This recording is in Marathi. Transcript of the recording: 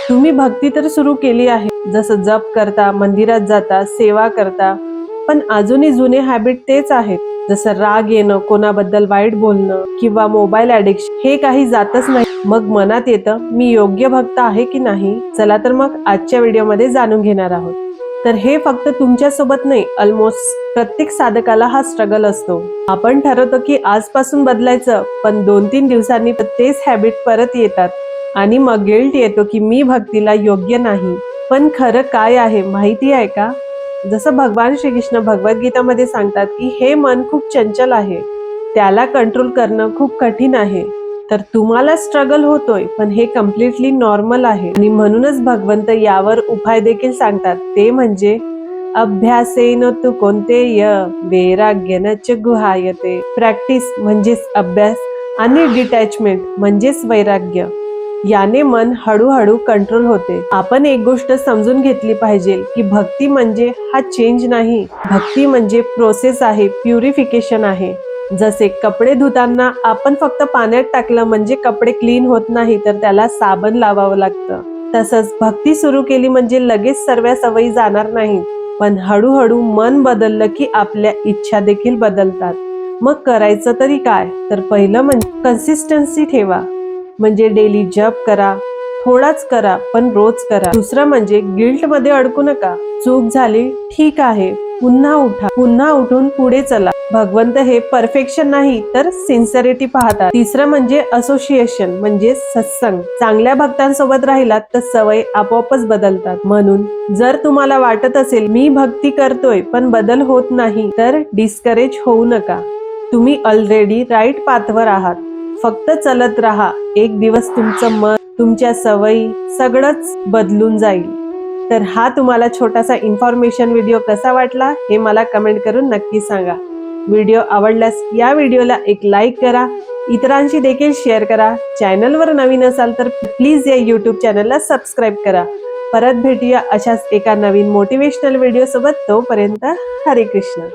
तुम्ही भक्ती तर सुरू केली आहे, जसं जप करता, मंदिरात जाता, सेवा करता, पण अजूनही जुने हॅबिट तेच आहेत. जसं राग येणं, कोणाबद्दल वाईट बोलणं किंवा मोबाईल ऍडिक्शन, हे काही जातच नाही. मग मनात येतं, मी योग्य भक्त आहे की नाही. चला तर मग आजच्या व्हिडिओमध्ये जाणून घेणार आहोत. तर हे फक्त तुमच्या सोबत नाही, ऑलमोस्ट प्रत्येक साधकाला हा स्ट्रगल असतो. आपण ठरवतो की आजपासून बदलायचं, पण 2-3 दिवसांनी तेच हॅबिट परत येतात आणि मग गिल्ट येतो की मी भक्तीला योग्य नाही. पण खरं काय आहे माहिती आहे का? जसं भगवान श्रीकृष्ण भगवद्गीतामध्ये सांगतात की हे मन खूप चंचल आहे, त्याला कंट्रोल करणं खूप कठीण आहे. तर तुम्हाला स्ट्रगल होतोय, पण हे कम्प्लिटली नॉर्मल आहे. आणि म्हणूनच भगवंत यावर उपाय देखील सांगतात, ते म्हणजे अभ्यासेन तु कौन्तेय वैराग्येन च गुह्यते. प्रॅक्टिस म्हणजेच अभ्यास आणि डिटॅचमेंट म्हणजेच वैराग्य, याने मन हळूहळू कंट्रोल होते. आपण एक गोष्ट समजून घेतली पाहिजे की भक्ती म्हणजे हा चेंज नाही. भक्ती म्हणजे प्रोसेस आहे, प्युरिफिकेशन आहे. जसे कपडे धुताना आपण फक्त पाण्यात टाकलं म्हणजे कपडे क्लीन होत नाही, तर त्याला साबण लावावं लागतं. तसंच भक्ती सुरू केली म्हणजे लगेच सर्व सवयी जाणार नाही, पण हळूहळू मन बदललं की आपल्या इच्छा देखील बदलतात. मग करायचं तरी काय? तर पहिलं म्हणजे कन्सिस्टन्सी ठेवा. म्हणजे डेली जप करा, थोडाच करा पण रोज करा. दुसरं म्हणजे गिल्ट मध्ये अडकू नका. चूक झाली, ठीक आहे, पुन्हा उठा, पुन्हा उठून पुढे चला. भगवंत हे परफेक्शन नाही तर सिन्सिअरिटी पाहतात. तिसरं म्हणजे असोसिएशन म्हणजे सत्संग. चांगल्या भक्तांसोबत राहिलात तर सवय आपोआपच बदलतात. म्हणून जर तुम्हाला वाटत असेल मी भक्ती करतोय पण बदल होत नाही, तर डिस्करेज होऊ नका. तुम्ही ऑलरेडी राईट पाथवर आहात. फक्त चलत राहा. एक दिवस तुमचं मन, तुमच्या सवयी सगळंच बदलून जाईल. तर हा तुम्हाला छोटासा इन्फॉर्मेशन व्हिडिओ कसा वाटला हे मला कमेंट करून नक्की सांगा. व्हिडिओ आवडल्यास या व्हिडिओला एक लाईक करा, इतरांशी देखील शेअर करा. चॅनलवर नवीन असाल तर प्लीज या यूट्यूब चॅनलला सबस्क्राईब करा. परत भेटूया अशाच एका नवीन मोटिवेशनल व्हिडिओ सोबत. तोपर्यंत हरे कृष्ण.